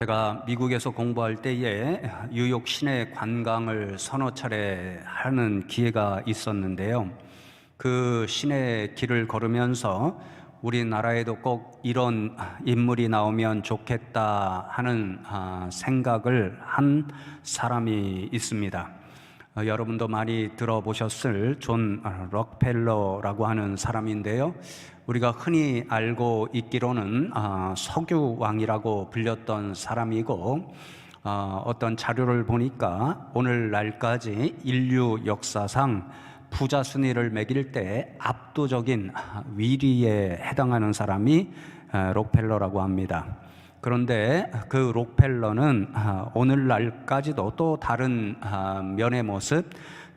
제가 미국에서 공부할 때에 뉴욕 시내 관광을 서너 차례 하는 기회가 있었는데요. 그 시내 길을 걸으면서 우리나라에도 꼭 이런 인물이 나오면 좋겠다 하는 생각을 한 사람이 있습니다. 여러분도 많이 들어보셨을 존 록펠러라고 하는 사람인데요. 우리가 흔히 알고 있기로는 석유왕이라고 불렸던 사람이고, 어떤 자료를 보니까 오늘날까지 인류 역사상 부자 순위를 매길 때 압도적인 위리에 해당하는 사람이 록펠러라고 합니다. 그런데 그 록펠러는 오늘날까지도 또 다른 면의 모습,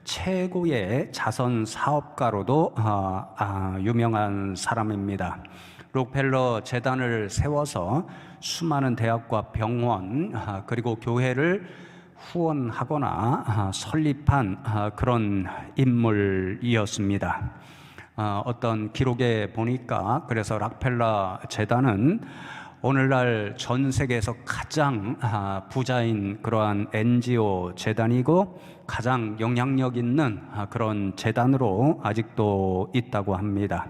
최고의 자선 사업가로도 유명한 사람입니다. 록펠러 재단을 세워서 수많은 대학과 병원 그리고 교회를 후원하거나 설립한 그런 인물이었습니다. 어떤 기록에 보니까 그래서 록펠러 재단은 오늘날 전 세계에서 가장 부자인 그러한 NGO 재단이고 가장 영향력 있는 그런 재단으로 아직도 있다고 합니다.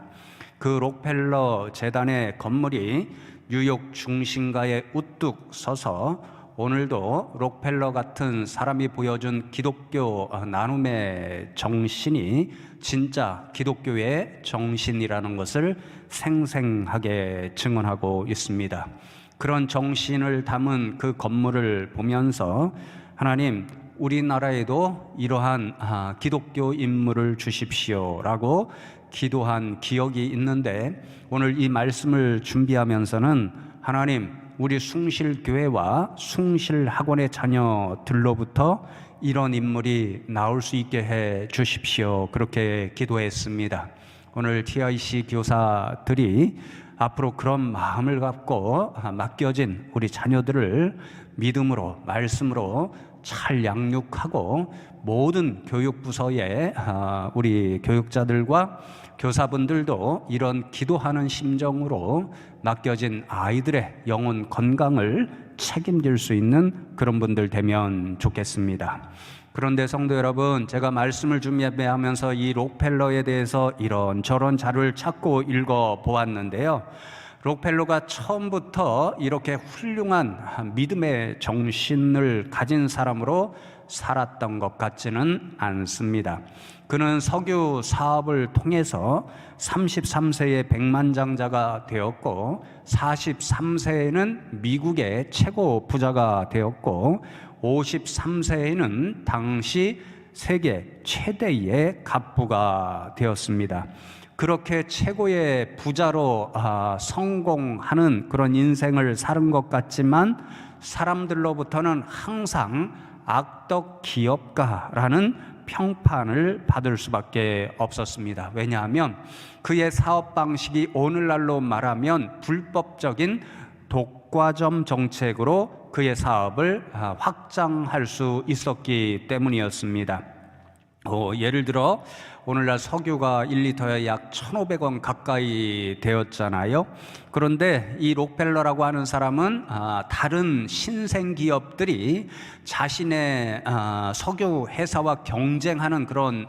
그 록펠러 재단의 건물이 뉴욕 중심가에 우뚝 서서 오늘도 록펠러 같은 사람이 보여준 기독교 나눔의 정신이 진짜 기독교의 정신이라는 것을 생생하게 증언하고 있습니다. 그런 정신을 담은 그 건물을 보면서 하나님, 우리나라에도 이러한 기독교 인물을 주십시오라고 기도한 기억이 있는데, 오늘 이 말씀을 준비하면서는 하나님, 우리 숭실교회와 숭실학원의 자녀들로부터 이런 인물이 나올 수 있게 해 주십시오. 그렇게 기도했습니다. 오늘 TIC 교사들이 앞으로 그런 마음을 갖고 맡겨진 우리 자녀들을 믿음으로, 말씀으로 잘 양육하고 모든 교육부서의 우리 교육자들과 교사분들도 이런 기도하는 심정으로 맡겨진 아이들의 영혼 건강을 책임질 수 있는 그런 분들 되면 좋겠습니다. 그런데 성도 여러분, 제가 말씀을 준비하면서 이 록펠러에 대해서 이런저런 자료를 찾고 읽어보았는데요. 록펠러가 처음부터 이렇게 훌륭한 믿음의 정신을 가진 사람으로 살았던 것 같지는 않습니다. 그는 석유 사업을 통해서 33세에 백만장자가 되었고 43세에는 미국의 최고 부자가 되었고 53세에는 당시 세계 최대의 갑부가 되었습니다. 그렇게 최고의 부자로 성공하는 그런 인생을 사는 것 같지만 사람들로부터는 항상 악덕 기업가라는 평판을 받을 수밖에 없었습니다. 왜냐하면 그의 사업 방식이 오늘날로 말하면 불법적인 독과점 정책으로 그의 사업을 확장할 수 있었기 때문이었습니다. 예를 들어 오늘날 석유가 1리터에 약 1,500원 가까이 되었잖아요. 그런데 이 록펠러라고 하는 사람은 다른 신생 기업들이 자신의 석유 회사와 경쟁하는 그런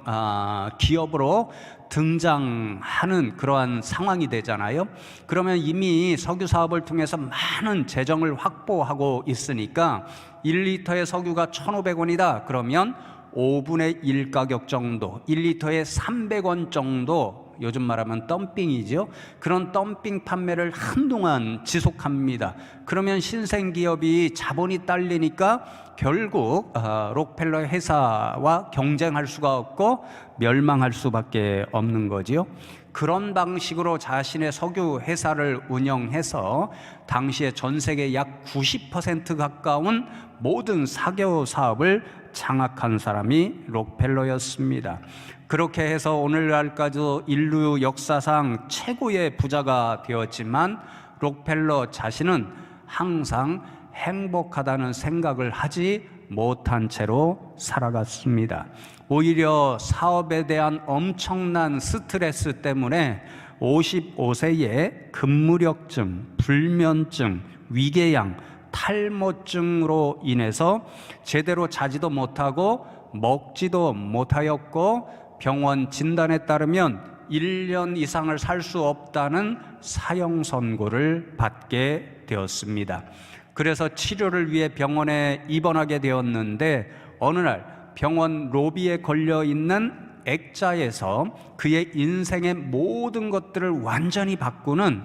기업으로 등장하는 그러한 상황이 되잖아요. 그러면 이미 석유 사업을 통해서 많은 재정을 확보하고 있으니까 1리터의 석유가 1,500원이다 그러면 5분의 1 가격 정도, 1리터에 300원 정도, 요즘 말하면 덤핑이죠. 그런 덤핑 판매를 한동안 지속합니다. 그러면 신생기업이 자본이 딸리니까 결국 록펠러 회사와 경쟁할 수가 없고 멸망할 수밖에 없는 거지요. 그런 방식으로 자신의 석유 회사를 운영해서 당시에 전 세계 약 90% 가까운 모든 석유 사업을 장악한 사람이 록펠러였습니다. 그렇게 해서 오늘날까지도 인류 역사상 최고의 부자가 되었지만 록펠러 자신은 항상 행복하다는 생각을 하지 못한 채로 살아갔습니다. 오히려 사업에 대한 엄청난 스트레스 때문에 55세에 근무력증, 불면증, 위궤양, 탈모증으로 인해서 제대로 자지도 못하고 먹지도 못하였고, 병원 진단에 따르면 1년 이상을 살 수 없다는 사형 선고를 받게 되었습니다. 그래서 치료를 위해 병원에 입원하게 되었는데, 어느 날 병원 로비에 걸려 있는 액자에서 그의 인생의 모든 것들을 완전히 바꾸는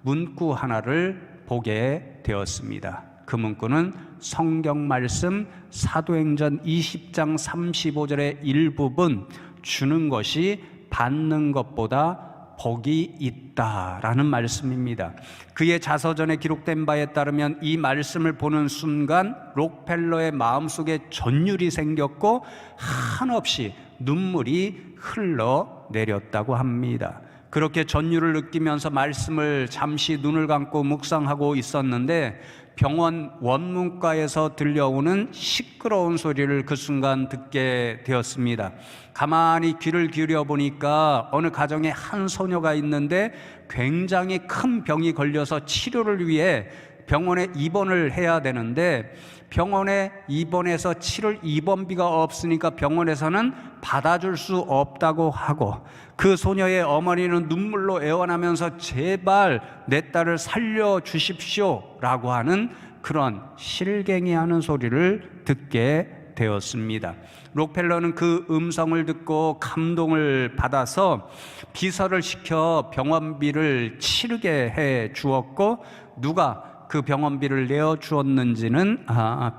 문구 하나를 보게 되었습니다. 그 문구는 성경 말씀 사도행전 20장 35절의 일부분, 주는 것이 받는 것보다 복이 있다라는 말씀입니다. 그의 자서전에 기록된 바에 따르면 이 말씀을 보는 순간 록펠러의 마음속에 전율이 생겼고 한없이 눈물이 흘러내렸다고 합니다. 그렇게 전율을 느끼면서 말씀을 잠시 눈을 감고 묵상하고 있었는데, 병원 원문과에서 들려오는 시끄러운 소리를 그 순간 듣게 되었습니다. 가만히 귀를 기울여 보니까 어느 가정에 한 소녀가 있는데 굉장히 큰 병이 걸려서 치료를 위해 병원에 입원을 해야 되는데, 병원에 입원해서 치를 입원비가 없으니까 병원에서는 받아줄 수 없다고 하고, 그 소녀의 어머니는 눈물로 애원하면서 제발 내 딸을 살려주십시오 라고 하는 그런 실갱이하는 소리를 듣게 되었습니다. 록펠러는 그 음성을 듣고 감동을 받아서 비서를 시켜 병원비를 치르게 해 주었고, 누가 그 병원비를 내어 주었는지는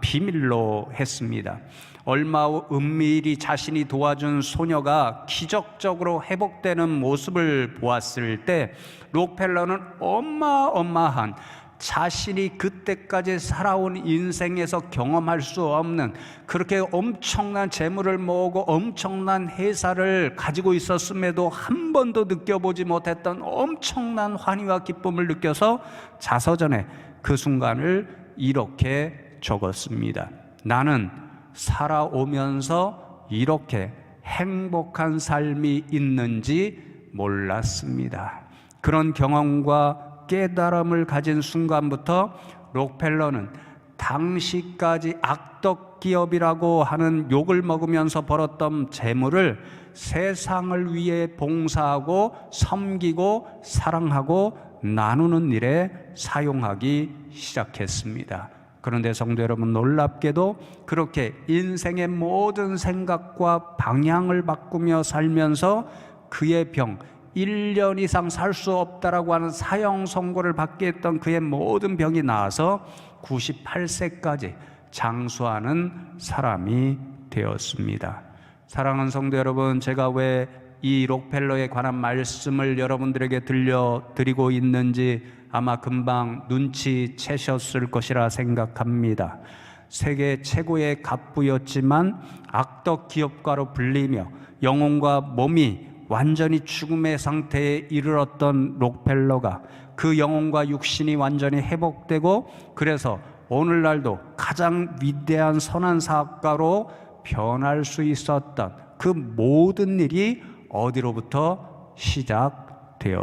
비밀로 했습니다. 얼마 후 은밀히 자신이 도와준 소녀가 기적적으로 회복되는 모습을 보았을 때, 록펠러는 어마어마한, 자신이 그때까지 살아온 인생에서 경험할 수 없는, 그렇게 엄청난 재물을 모으고 엄청난 회사를 가지고 있었음에도 한 번도 느껴보지 못했던 엄청난 환희와 기쁨을 느껴서 자서전에 그 순간을 이렇게 적었습니다. 나는 살아오면서 이렇게 행복한 삶이 있는지 몰랐습니다. 그런 경험과 깨달음을 가진 순간부터 록펠러는 당시까지 악덕기업이라고 하는 욕을 먹으면서 벌었던 재물을 세상을 위해 봉사하고 섬기고 사랑하고 나누는 일에 사용하기 시작했습니다. 그런데 성도 여러분, 놀랍게도 그렇게 인생의 모든 생각과 방향을 바꾸며 살면서 그의 병, 1년 이상 살 수 없다라고 하는 사형 선고를 받게 했던 그의 모든 병이 나아서 98세까지 장수하는 사람이 되었습니다. 사랑하는 성도 여러분, 제가 왜 이 록펠러에 관한 말씀을 여러분들에게 들려드리고 있는지 아마 금방 눈치채셨을 것이라 생각합니다. 세계 최고의 갑부였지만 악덕 기업가로 불리며 영혼과 몸이 완전히 죽음의 상태에 이르렀던 록펠러가 그 영혼과 육신이 완전히 회복되고, 그래서 오늘날도 가장 위대한 선한 사업가로 변할 수 있었던 그 모든 일이 어디로부터 시작되었습니까?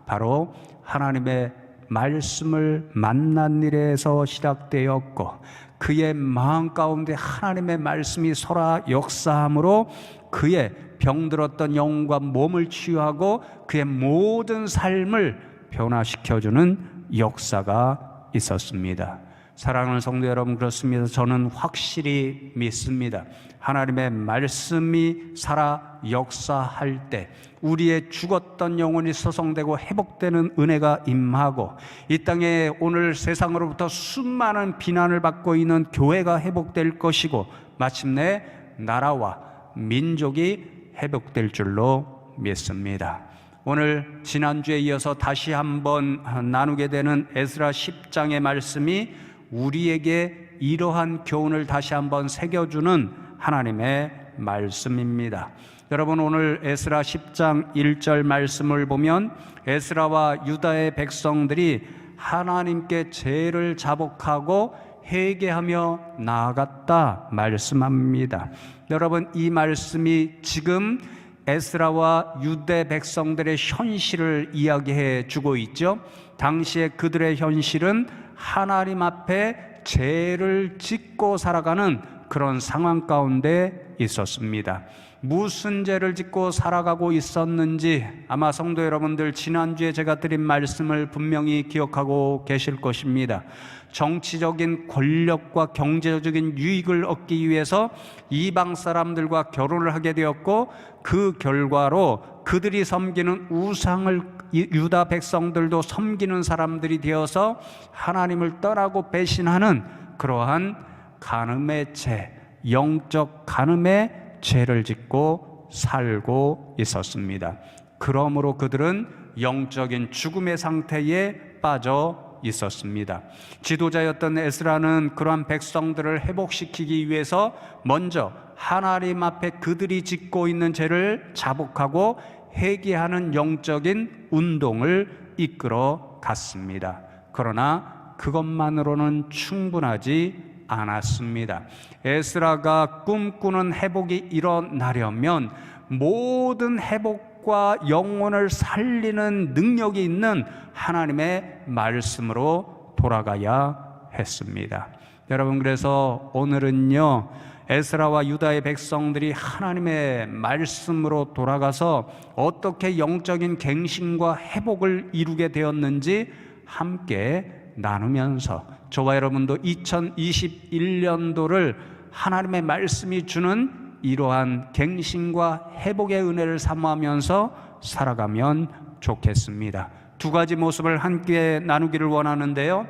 바로 하나님의 말씀을 만난 일에서 시작되었고, 그의 마음 가운데 하나님의 말씀이 설아 역사함으로 그의 병들었던 영혼과 몸을 치유하고 그의 모든 삶을 변화시켜주는 역사가 있었습니다. 사랑하는 성도 여러분, 그렇습니다. 저는 확실히 믿습니다. 하나님의 말씀이 살아 역사할 때 우리의 죽었던 영혼이 소성되고 회복되는 은혜가 임하고, 이 땅에 오늘 세상으로부터 수많은 비난을 받고 있는 교회가 회복될 것이고, 마침내 나라와 민족이 회복될 줄로 믿습니다. 오늘 지난주에 이어서 다시 한번 나누게 되는 에스라 10장의 말씀이 우리에게 이러한 교훈을 다시 한번 새겨주는 하나님의 말씀입니다. 여러분, 오늘 에스라 10장 1절 말씀을 보면 에스라와 유다의 백성들이 하나님께 죄를 자복하고 회개하며 나아갔다 말씀합니다. 여러분, 이 말씀이 지금 에스라와 유대 백성들의 현실을 이야기해 주고 있죠. 당시에 그들의 현실은 하나님 앞에 죄를 짓고 살아가는 그런 상황 가운데 있었습니다. 무슨 죄를 짓고 살아가고 있었는지 아마 성도 여러분들 지난주에 제가 드린 말씀을 분명히 기억하고 계실 것입니다. 정치적인 권력과 경제적인 유익을 얻기 위해서 이방 사람들과 결혼을 하게 되었고, 그 결과로 그들이 섬기는 우상을 유다 백성들도 섬기는 사람들이 되어서 하나님을 떠나고 배신하는 그러한 간음의 죄, 영적 간음의 죄를 짓고 살고 있었습니다. 그러므로 그들은 영적인 죽음의 상태에 빠져 있었습니다. 지도자였던 에스라는 그러한 백성들을 회복시키기 위해서 먼저 하나님 앞에 그들이 짓고 있는 죄를 자복하고 회개하는 영적인 운동을 이끌어 갔습니다. 그러나 그것만으로는 충분하지 않았습니다. 에스라가 꿈꾸는 회복이 일어나려면 모든 회복과 영혼을 살리는 능력이 있는 하나님의 말씀으로 돌아가야 했습니다. 여러분, 그래서 오늘은요, 에스라와 유다의 백성들이 하나님의 말씀으로 돌아가서 어떻게 영적인 갱신과 회복을 이루게 되었는지 함께 나누면서 저와 여러분도 2021년도를 하나님의 말씀이 주는 이러한 갱신과 회복의 은혜를 사모하면서 살아가면 좋겠습니다. 두 가지 모습을 함께 나누기를 원하는데요.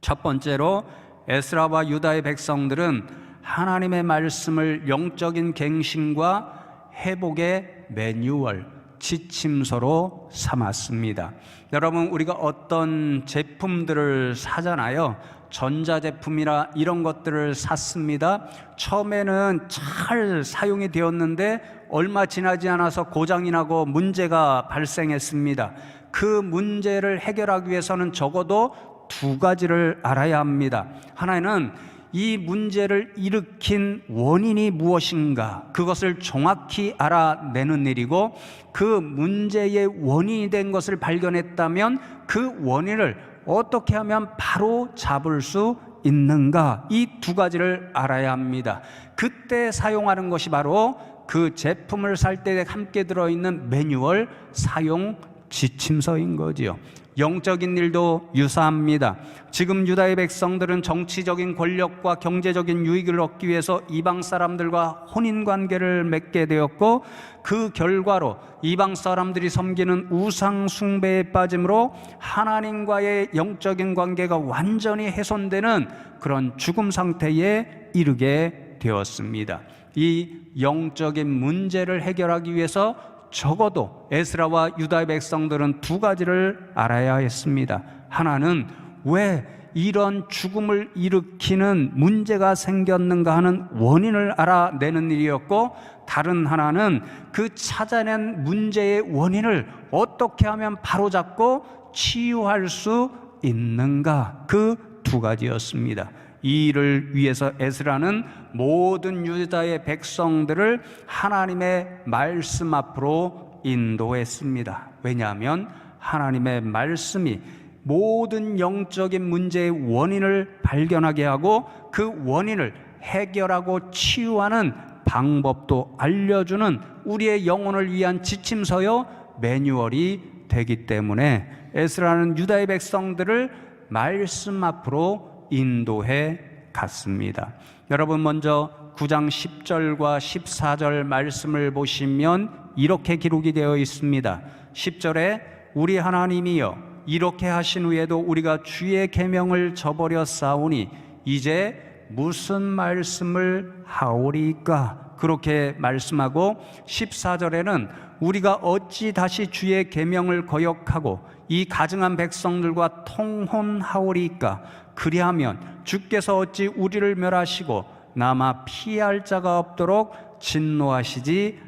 첫 번째로 에스라와 유다의 백성들은 하나님의 말씀을 영적인 갱신과 회복의 매뉴얼, 지침서로 삼았습니다. 여러분, 우리가 어떤 제품들을 사잖아요. 전자제품이나 이런 것들을 샀습니다. 처음에는 잘 사용이 되었는데 얼마 지나지 않아서 고장이 나고 문제가 발생했습니다. 그 문제를 해결하기 위해서는 적어도 두 가지를 알아야 합니다. 하나는 이 문제를 일으킨 원인이 무엇인가, 그것을 정확히 알아내는 일이고, 그 문제의 원인이 된 것을 발견했다면 그 원인을 어떻게 하면 바로 잡을 수 있는가, 이 두 가지를 알아야 합니다. 그때 사용하는 것이 바로 그 제품을 살 때 함께 들어있는 매뉴얼, 사용 지침서인 거지요. 영적인 일도 유사합니다. 지금 유다의 백성들은 정치적인 권력과 경제적인 유익을 얻기 위해서 이방 사람들과 혼인관계를 맺게 되었고, 그 결과로 이방 사람들이 섬기는 우상 숭배에 빠짐으로 하나님과의 영적인 관계가 완전히 훼손되는 그런 죽음 상태에 이르게 되었습니다. 이 영적인 문제를 해결하기 위해서 적어도 에스라와 유다의 백성들은 두 가지를 알아야 했습니다. 하나는 왜 이런 죽음을 일으키는 문제가 생겼는가 하는 원인을 알아내는 일이었고, 다른 하나는 그 찾아낸 문제의 원인을 어떻게 하면 바로잡고 치유할 수 있는가, 그 두 가지였습니다. 이 일을 위해서 에스라는 모든 유다의 백성들을 하나님의 말씀 앞으로 인도했습니다. 왜냐하면 하나님의 말씀이 모든 영적인 문제의 원인을 발견하게 하고 그 원인을 해결하고 치유하는 방법도 알려주는 우리의 영혼을 위한 지침서요, 매뉴얼이 되기 때문에 에스라는 유다의 백성들을 말씀 앞으로 인도해 갔습니다. 여러분, 먼저 9장 10절과 14절 말씀을 보시면 이렇게 기록이 되어 있습니다. 10절에 우리 하나님이여 이렇게 하신 후에도 우리가 주의 계명을 저버려 싸우니 이제 무슨 말씀을 하오리까, 그렇게 말씀하고, 14절에는 우리가 어찌 다시 주의 계명을 거역하고 이 가증한 백성들과 통혼하오리까, 그리하면 주께서 어찌 우리를 멸하시고 남아 피할 자가 없도록 진노하시지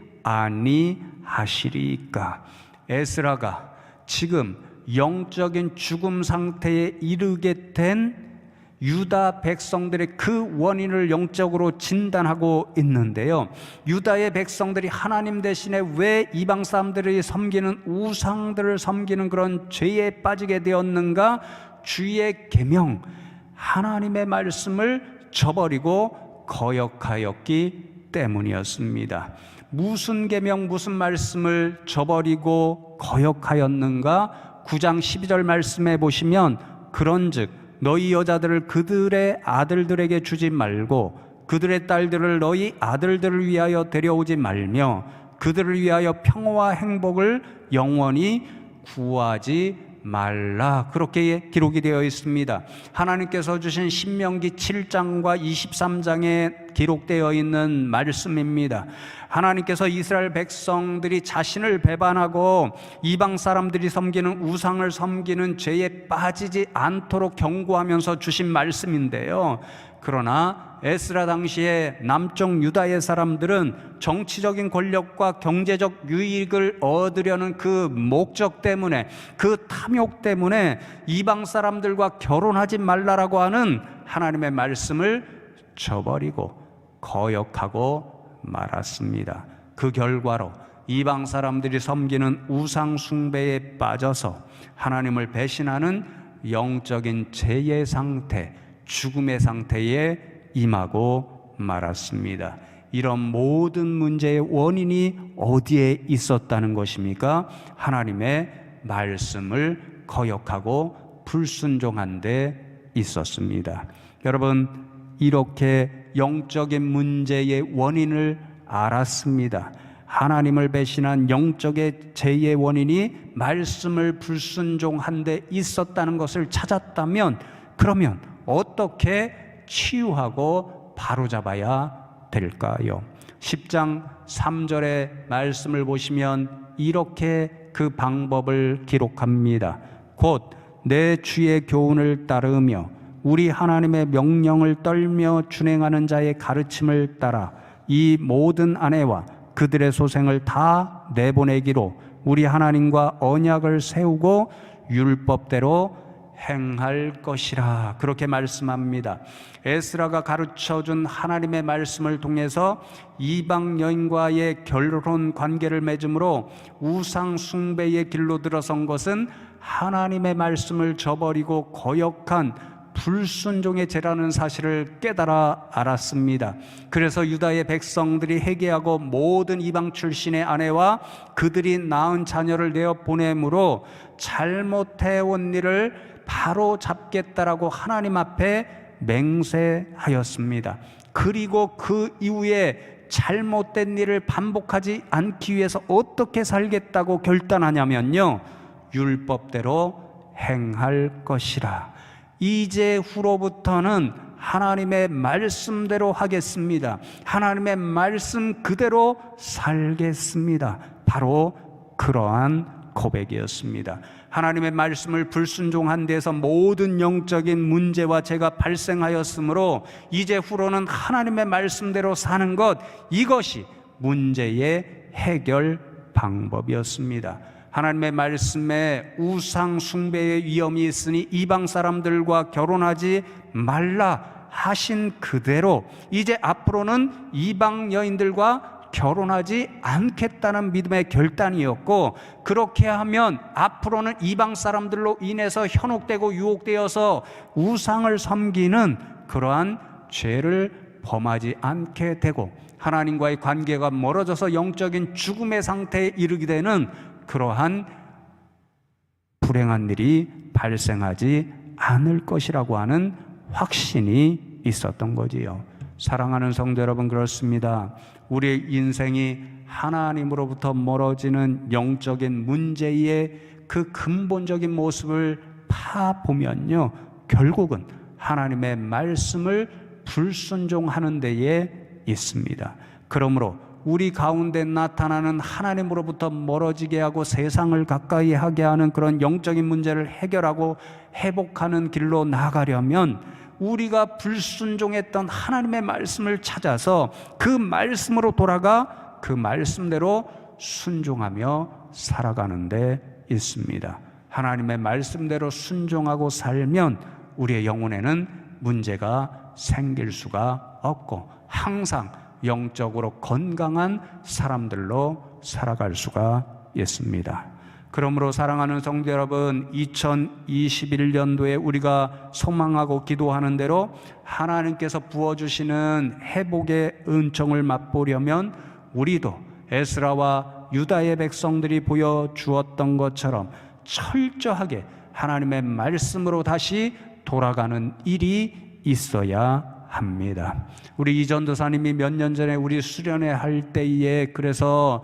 아니하시리까. 에스라가 지금 영적인 죽음 상태에 이르게 된 유다 백성들의 그 원인을 영적으로 진단하고 있는데요. 유다의 백성들이 하나님 대신에 왜 이방 사람들이 섬기는 우상들을 섬기는 그런 죄에 빠지게 되었는가, 주의 계명, 하나님의 말씀을 저버리고 거역하였기 때문이었습니다. 무슨 계명, 무슨 말씀을 저버리고 거역하였는가? 9장 12절 말씀에 보시면, 그런즉 너희 여자들을 그들의 아들들에게 주지 말고 그들의 딸들을 너희 아들들을 위하여 데려오지 말며 그들을 위하여 평화와 행복을 영원히 구하지 말라. 그렇게 기록이 되어 있습니다. 하나님께서 주신 신명기 7장과 23장에 기록되어 있는 말씀입니다. 하나님께서 이스라엘 백성들이 자신을 배반하고 이방 사람들이 섬기는 우상을 섬기는 죄에 빠지지 않도록 경고하면서 주신 말씀인데요. 그러나 에스라 당시에 남쪽 유다의 사람들은 정치적인 권력과 경제적 유익을 얻으려는 그 목적 때문에, 그 탐욕 때문에 이방 사람들과 결혼하지 말라라고 하는 하나님의 말씀을 저버리고 거역하고 말았습니다. 그 결과로 이방 사람들이 섬기는 우상 숭배에 빠져서 하나님을 배신하는 영적인 죄의 상태, 죽음의 상태에 임하고 말았습니다. 이런 모든 문제의 원인이 어디에 있었다는 것입니까? 하나님의 말씀을 거역하고 불순종한 데 있었습니다. 여러분, 이렇게 영적인 문제의 원인을 알았습니다. 하나님을 배신한 영적의 죄의 원인이 말씀을 불순종한 데 있었다는 것을 찾았다면, 그러면 어떻게 치유하고 바로잡아야 될까요? 10장 3절의 말씀을 보시면 이렇게 그 방법을 기록합니다. 곧 내 주의 교훈을 따르며 우리 하나님의 명령을 떨며 준행하는 자의 가르침을 따라 이 모든 아내와 그들의 소생을 다 내보내기로 우리 하나님과 언약을 세우고 율법대로 행할 것이라. 그렇게 말씀합니다. 에스라가 가르쳐준 하나님의 말씀을 통해서 이방 여인과의 결혼 관계를 맺음으로 우상 숭배의 길로 들어선 것은 하나님의 말씀을 저버리고 거역한 불순종의 죄라는 사실을 깨달아 알았습니다. 그래서 유다의 백성들이 회개하고 모든 이방 출신의 아내와 그들이 낳은 자녀를 내어 보내므로 잘못해온 일을 바로 잡겠다라고 하나님 앞에 맹세하였습니다. 그리고 그 이후에 잘못된 일을 반복하지 않기 위해서 어떻게 살겠다고 결단하냐면요, 율법대로 행할 것이라. 이제 후로부터는 하나님의 말씀대로 하겠습니다. 하나님의 말씀 그대로 살겠습니다. 바로 그러한 고백이었습니다. 하나님의 말씀을 불순종한 데서 모든 영적인 문제와 죄가 발생하였으므로 이제 후로는 하나님의 말씀대로 사는 것, 이것이 문제의 해결 방법이었습니다. 하나님의 말씀에 우상 숭배의 위험이 있으니 이방 사람들과 결혼하지 말라 하신 그대로 이제 앞으로는 이방 여인들과 결혼하지 않겠다는 믿음의 결단이었고, 그렇게 하면 앞으로는 이방 사람들로 인해서 현혹되고 유혹되어서 우상을 섬기는 그러한 죄를 범하지 않게 되고 하나님과의 관계가 멀어져서 영적인 죽음의 상태에 이르게 되는 그러한 불행한 일이 발생하지 않을 것이라고 하는 확신이 있었던 거지요. 사랑하는 성도 여러분, 그렇습니다. 우리의 인생이 하나님으로부터 멀어지는 영적인 문제의 그 근본적인 모습을 파보면요, 결국은 하나님의 말씀을 불순종하는 데에 있습니다. 그러므로 우리 가운데 나타나는 하나님으로부터 멀어지게 하고 세상을 가까이 하게 하는 그런 영적인 문제를 해결하고 회복하는 길로 나가려면 우리가 불순종했던 하나님의 말씀을 찾아서 그 말씀으로 돌아가 그 말씀대로 순종하며 살아가는 데 있습니다. 하나님의 말씀대로 순종하고 살면 우리의 영혼에는 문제가 생길 수가 없고 항상 영적으로 건강한 사람들로 살아갈 수가 있습니다. 그러므로 사랑하는 성도 여러분, 2021년도에 우리가 소망하고 기도하는 대로 하나님께서 부어주시는 회복의 은총을 맛보려면 우리도 에스라와 유다의 백성들이 보여주었던 것처럼 철저하게 하나님의 말씀으로 다시 돌아가는 일이 있어야 합니다. 우리 이전도사님이 몇 년 전에 우리 수련회 할 때에 그래서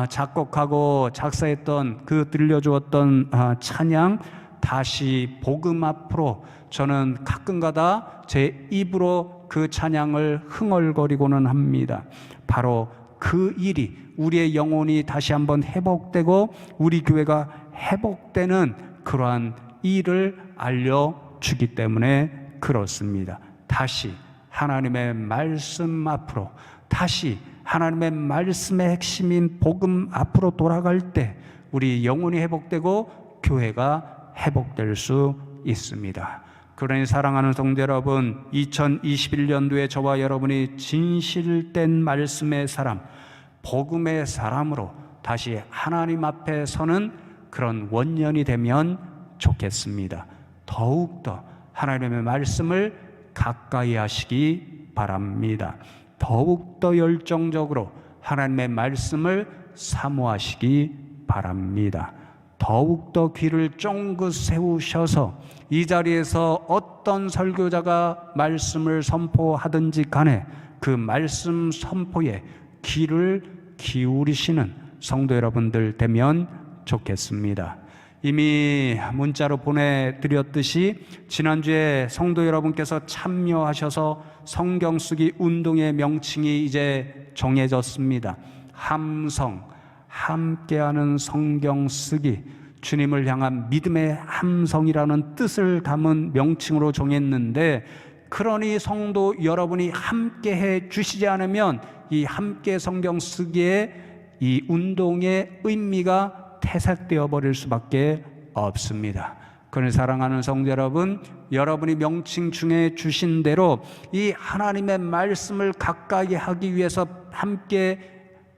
작곡하고 작사했던 그 들려주었던 찬양, 다시 복음 앞으로, 저는 가끔가다 제 입으로 그 찬양을 흥얼거리고는 합니다. 바로 그 일이 우리의 영혼이 다시 한번 회복되고 우리 교회가 회복되는 그러한 일을 알려주기 때문에 그렇습니다. 다시 하나님의 말씀 앞으로, 다시 하나님의 말씀의 핵심인 복음 앞으로 돌아갈 때 우리 영혼이 회복되고 교회가 회복될 수 있습니다. 그러니 사랑하는 성도 여러분, 2021년도에 저와 여러분이 진실된 말씀의 사람, 복음의 사람으로 다시 하나님 앞에 서는 그런 원년이 되면 좋겠습니다. 더욱더 하나님의 말씀을 가까이 하시기 바랍니다. 더욱더 열정적으로 하나님의 말씀을 사모하시기 바랍니다. 더욱더 귀를 쫑긋 세우셔서 이 자리에서 어떤 설교자가 말씀을 선포하든지 간에 그 말씀 선포에 귀를 기울이시는 성도 여러분들 되면 좋겠습니다. 이미 문자로 보내드렸듯이 지난주에 성도 여러분께서 참여하셔서 성경 쓰기 운동의 명칭이 이제 정해졌습니다. 함성, 함께하는 성경 쓰기, 주님을 향한 믿음의 함성이라는 뜻을 담은 명칭으로 정했는데, 그러니 성도 여러분이 함께해 주시지 않으면 이 함께 성경 쓰기의 이 운동의 의미가 퇴색되어 버릴 수밖에 없습니다. 그러니 사랑하는 성도 여러분, 여러분이 명칭 중에 주신 대로 이 하나님의 말씀을 가까이 하기 위해서 함께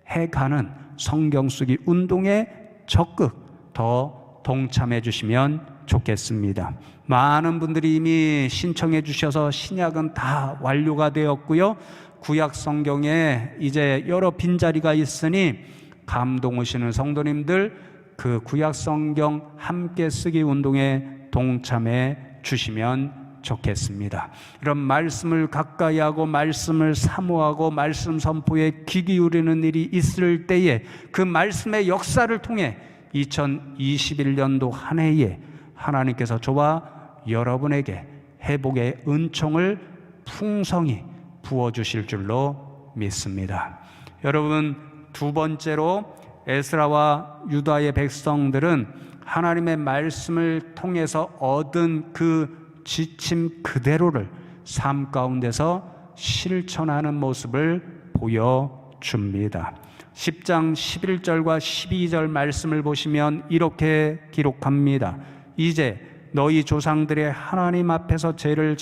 해가는 성경 쓰기 운동에 적극 더 동참해 주시면 좋겠습니다. 많은 분들이 이미 신청해 주셔서 신약은 다 완료가 되었고요, 구약 성경에 이제 여러 빈자리가 있으니 감동 오시는 성도님들 그 구약 성경 함께 쓰기 운동에 동참해 주시면 좋겠습니다. 이런 말씀을 가까이 하고 말씀을 사모하고 말씀 선포에 귀 기울이는 일이 있을 때에 그 말씀의 역사를 통해 2021년도 한 해에 하나님께서 저와 여러분에게 회복의 은총을 풍성히 부어주실 줄로 믿습니다. 여러분, 두 번째로 에스라와 유다의 백성들은 하나님의 말씀을 통해서 얻은 그 지침 그대로를 삶 가운데서 실천하는 모습을 보여줍니다. 10장 11절과 12절 말씀을 보시면 이렇게 기록합니다. 이제 너희 조상들의 하나님 앞에서 죄를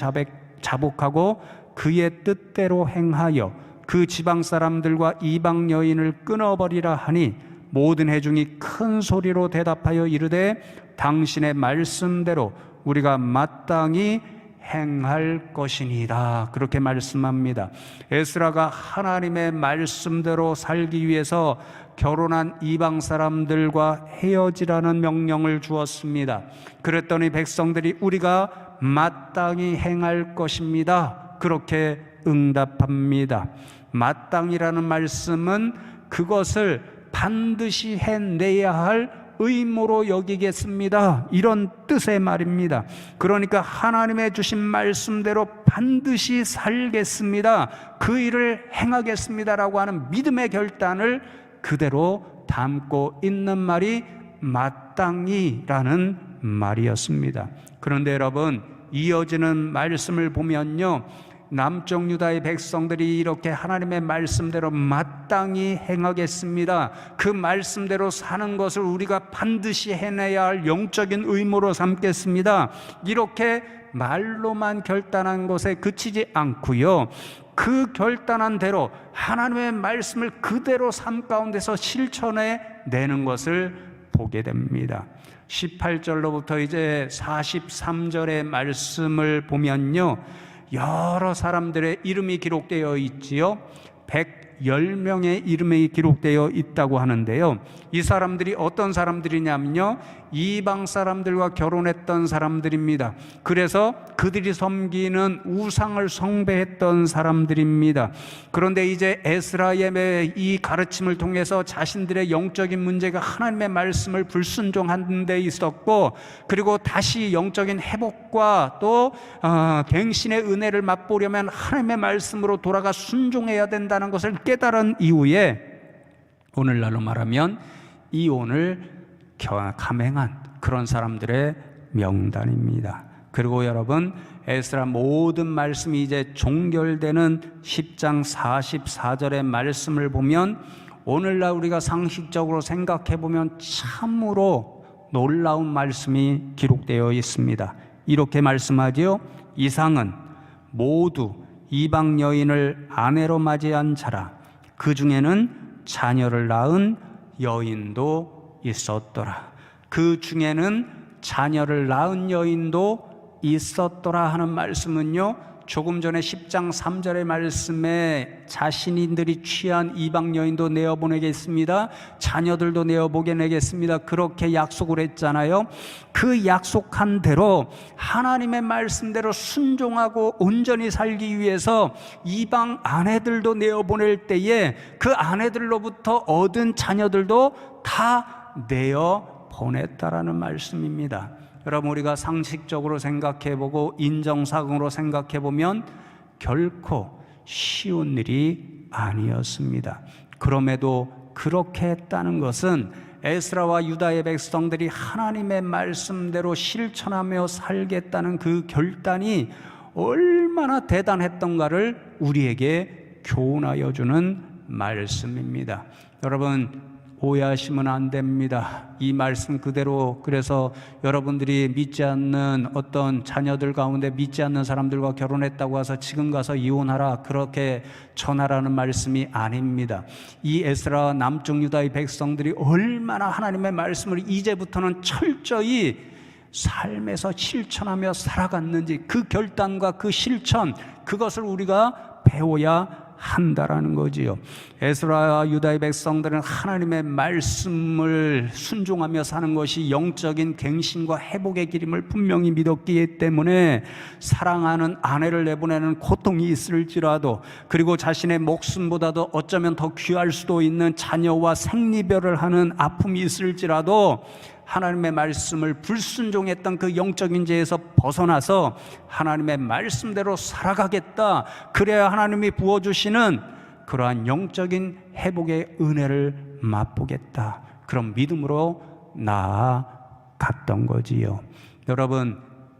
자복하고 그의 뜻대로 행하여 그 지방 사람들과 이방 여인을 끊어버리라 하니 모든 회중이 큰 소리로 대답하여 이르되 당신의 말씀대로 우리가 마땅히 행할 것이니이다. 그렇게 말씀합니다. 에스라가 하나님의 말씀대로 살기 위해서 결혼한 이방 사람들과 헤어지라는 명령을 주었습니다. 그랬더니 백성들이 우리가 마땅히 행할 것입니다. 그렇게 응답합니다. 마땅이라는 말씀은 그것을 반드시 해내야 할 의무로 여기겠습니다, 이런 뜻의 말입니다. 그러니까 하나님의 주신 말씀대로 반드시 살겠습니다, 그 일을 행하겠습니다라고 하는 믿음의 결단을 그대로 담고 있는 말이 마땅히라는 말이었습니다. 그런데 여러분, 이어지는 말씀을 보면요, 남쪽 유다의 백성들이 이렇게 하나님의 말씀대로 마땅히 행하겠습니다, 그 말씀대로 사는 것을 우리가 반드시 해내야 할 영적인 의무로 삼겠습니다, 이렇게 말로만 결단한 것에 그치지 않고요, 그 결단한 대로 하나님의 말씀을 그대로 삶 가운데서 실천해 내는 것을 보게 됩니다. 18절로부터 이제 43절의 말씀을 보면요, 여러 사람들의 이름이 기록되어 있지요. 110명의 이름이 기록되어 있다고 하는데요, 이 사람들이 어떤 사람들이냐면요, 이방 사람들과 결혼했던 사람들입니다. 그래서 그들이 섬기는 우상을 숭배했던 사람들입니다. 그런데 이제 에스라의 이 가르침을 통해서 자신들의 영적인 문제가 하나님의 말씀을 불순종하는 데 있었고, 그리고 다시 영적인 회복과 또 갱신의 은혜를 맛보려면 하나님의 말씀으로 돌아가 순종해야 된다는 것을 깨달은 이후에, 오늘날로 말하면 이혼을 감행한 그런 사람들의 명단입니다. 그리고 여러분, 에스라 모든 말씀이 이제 종결되는 10장 44절의 말씀을 보면, 오늘날 우리가 상식적으로 생각해 보면 참으로 놀라운 말씀이 기록되어 있습니다. 이렇게 말씀하지요. 이상은 모두 이방 여인을 아내로 맞이한 자라. 그 중에는 자녀를 낳은 여인도 있었더라. 그 중에는 자녀를 낳은 여인도 있었더라 하는 말씀은요, 조금 전에 10장 3절의 말씀에 자신들이 취한 이방 여인도 내어보내겠습니다, 자녀들도 내어보내겠습니다, 그렇게 약속을 했잖아요. 그 약속한 대로 하나님의 말씀대로 순종하고 온전히 살기 위해서 이방 아내들도 내어보낼 때에 그 아내들로부터 얻은 자녀들도 다 내어 보냈다라는 말씀입니다. 여러분, 우리가 상식적으로 생각해보고 인정사항으로 생각해보면 결코 쉬운 일이 아니었습니다. 그럼에도 그렇게 했다는 것은 에스라와 유다의 백성들이 하나님의 말씀대로 실천하며 살겠다는 그 결단이 얼마나 대단했던가를 우리에게 교훈하여 주는 말씀입니다. 여러분, 오해하시면 안 됩니다. 이 말씀 그대로, 그래서 여러분들이 믿지 않는 어떤 자녀들 가운데 믿지 않는 사람들과 결혼했다고 해서 지금 가서 이혼하라, 그렇게 전하라는 말씀이 아닙니다. 이 에스라 남쪽 유다의 백성들이 얼마나 하나님의 말씀을 이제부터는 철저히 삶에서 실천하며 살아갔는지, 그 결단과 그 실천, 그것을 우리가 배워야 한다라는 거지요. 에스라와 유다의 백성들은 하나님의 말씀을 순종하며 사는 것이 영적인 갱신과 회복의 길임을 분명히 믿었기 때문에 사랑하는 아내를 내보내는 고통이 있을지라도, 그리고 자신의 목숨보다도 어쩌면 더 귀할 수도 있는 자녀와 생리별을 하는 아픔이 있을지라도 하나님의 말씀을 불순종했던 그 영적인 죄에서 벗어나서 하나님의 말씀대로 살아가겠다, 그래야 하나님이 부어주시는 그러한 영적인 회복의 은혜를 맛보겠다, 그런 믿음으로 나아갔던 거지요. 여러분,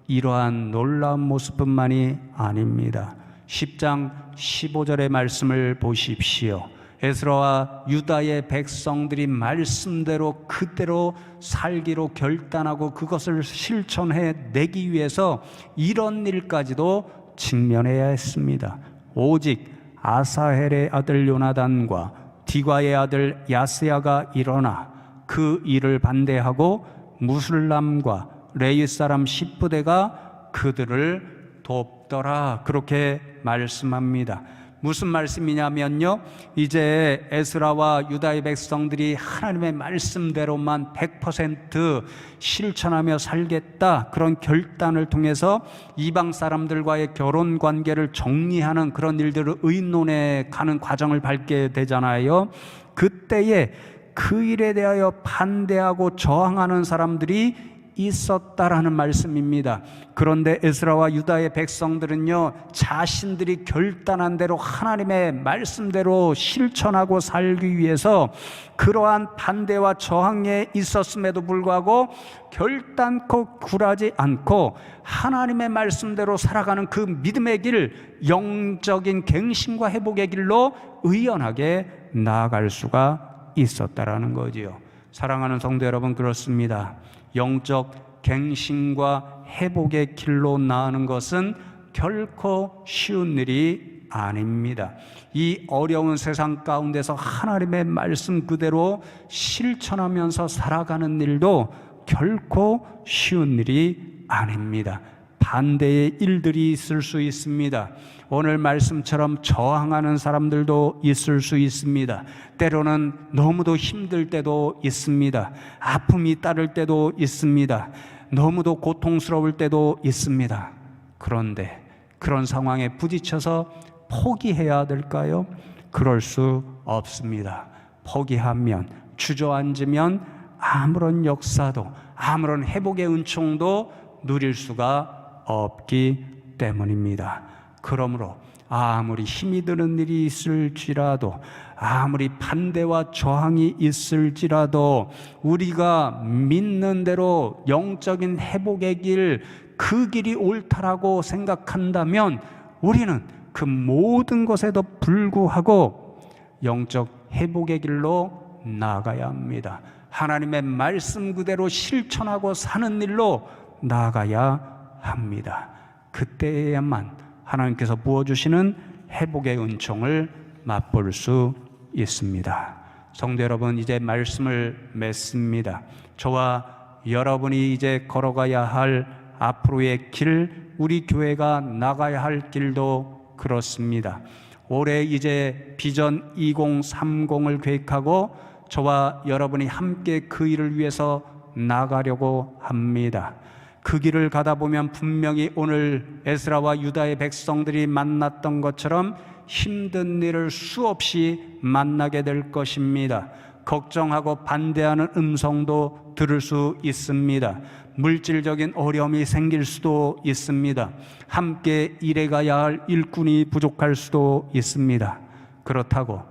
이러한 놀라운 모습뿐만이 아닙니다. 10장 15절의 말씀을 보십시오. 에스라와 유다의 백성들이 말씀대로 그대로 살기로 결단하고 그것을 실천해 내기 위해서 이런 일까지도 직면해야 했습니다. 오직 아사헬의 아들 요나단과 디과의 아들 야스야가 일어나 그 일을 반대하고 무술람과 레위 사람 십부대가 그들을 돕더라, 그렇게 말씀합니다. 무슨 말씀이냐면요, 이제 에스라와 유다의 백성들이 하나님의 말씀대로만 100% 실천하며 살겠다, 그런 결단을 통해서 이방 사람들과의 결혼 관계를 정리하는 그런 일들을 의논해 가는 과정을 밟게 되잖아요. 그때에 그 일에 대하여 반대하고 저항하는 사람들이 있었다라는 말씀입니다. 그런데 에스라와 유다의 백성들은요, 자신들이 결단한 대로 하나님의 말씀대로 실천하고 살기 위해서 그러한 반대와 저항에 있었음에도 불구하고 결단코 굴하지 않고 하나님의 말씀대로 살아가는 그 믿음의 길, 영적인 갱신과 회복의 길로 의연하게 나아갈 수가 있었다라는 거지요. 사랑하는 성도 여러분, 그렇습니다. 영적 갱신과 회복의 길로 나아가는 것은 결코 쉬운 일이 아닙니다. 이 어려운 세상 가운데서 하나님의 말씀 그대로 실천하면서 살아가는 일도 결코 쉬운 일이 아닙니다. 반대의 일들이 있을 수 있습니다. 오늘 말씀처럼 저항하는 사람들도 있을 수 있습니다. 때로는 너무도 힘들 때도 있습니다. 아픔이 따를 때도 있습니다. 너무도 고통스러울 때도 있습니다. 그런데 그런 상황에 부딪혀서 포기해야 될까요? 그럴 수 없습니다. 포기하면, 주저앉으면 아무런 역사도, 아무런 회복의 은총도 누릴 수가 없기 때문입니다. 그러므로 아무리 힘이 드는 일이 있을지라도, 아무리 반대와 저항이 있을지라도 우리가 믿는 대로 영적인 회복의 길, 그 길이 옳다라고 생각한다면 우리는 그 모든 것에도 불구하고 영적 회복의 길로 나아가야 합니다. 하나님의 말씀 그대로 실천하고 사는 일로 나아가야 합니다. 그때에야만 하나님께서 부어주시는 회복의 은총을 맛볼 수 있습니다. 성도 여러분, 이제 말씀을 맺습니다. 저와 여러분이 이제 걸어가야 할 앞으로의 길, 우리 교회가 나가야 할 길도 그렇습니다. 올해 이제 비전 2030을 계획하고 저와 여러분이 함께 그 일을 위해서 나가려고 합니다. 그 길을 가다 보면 분명히 오늘 에스라와 유다의 백성들이 만났던 것처럼 힘든 일을 수없이 만나게 될 것입니다. 걱정하고 반대하는 음성도 들을 수 있습니다. 물질적인 어려움이 생길 수도 있습니다. 함께 일해가야 할 일꾼이 부족할 수도 있습니다. 그렇다고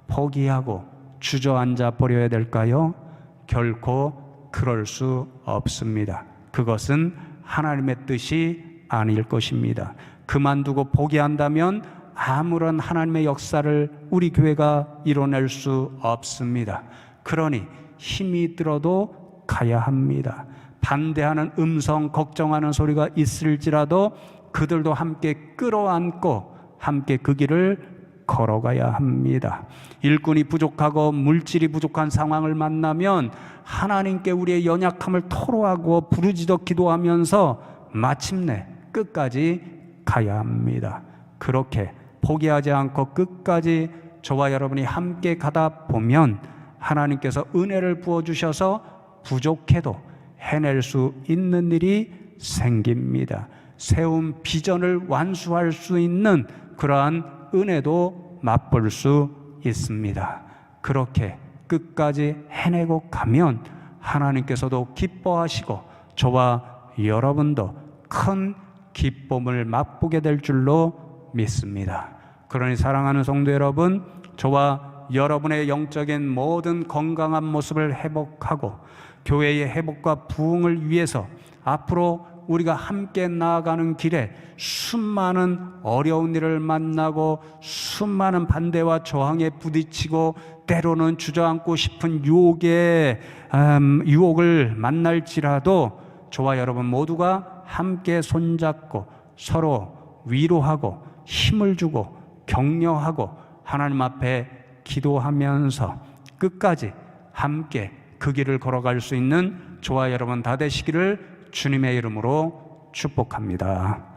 포기하고 주저앉아 버려야 될까요? 결코 그럴 수 없습니다. 그것은 하나님의 뜻이 아닐 것입니다. 그만두고 포기한다면 아무런 하나님의 역사를 우리 교회가 이뤄낼 수 없습니다. 그러니 힘이 들어도 가야 합니다. 반대하는 음성, 걱정하는 소리가 있을지라도 그들도 함께 끌어안고 함께 그 길을 걸어가야 합니다. 일꾼이 부족하고 물질이 부족한 상황을 만나면 하나님께 우리의 연약함을 토로하고 부르짖어 기도하면서 마침내 끝까지 가야 합니다. 그렇게 포기하지 않고 끝까지 저와 여러분이 함께 가다 보면 하나님께서 은혜를 부어주셔서 부족해도 해낼 수 있는 일이 생깁니다. 세운 비전을 완수할 수 있는 그러한 은혜도 맛볼 수 있습니다. 그렇게 끝까지 해내고 가면 하나님께서도 기뻐하시고 저와 여러분도 큰 기쁨을 맛보게 될 줄로 믿습니다. 그러니 사랑하는 성도 여러분, 저와 여러분의 영적인 모든 건강한 모습을 회복하고 교회의 회복과 부흥을 위해서 앞으로 우리가 함께 나아가는 길에 수많은 어려운 일을 만나고 수많은 반대와 저항에 부딪히고 때로는 주저앉고 싶은 유혹을 만날지라도 저와 여러분 모두가 함께 손잡고 서로 위로하고 힘을 주고 격려하고 하나님 앞에 기도하면서 끝까지 함께 그 길을 걸어갈 수 있는 저와 여러분 다 되시기를 주님의 이름으로 축복합니다.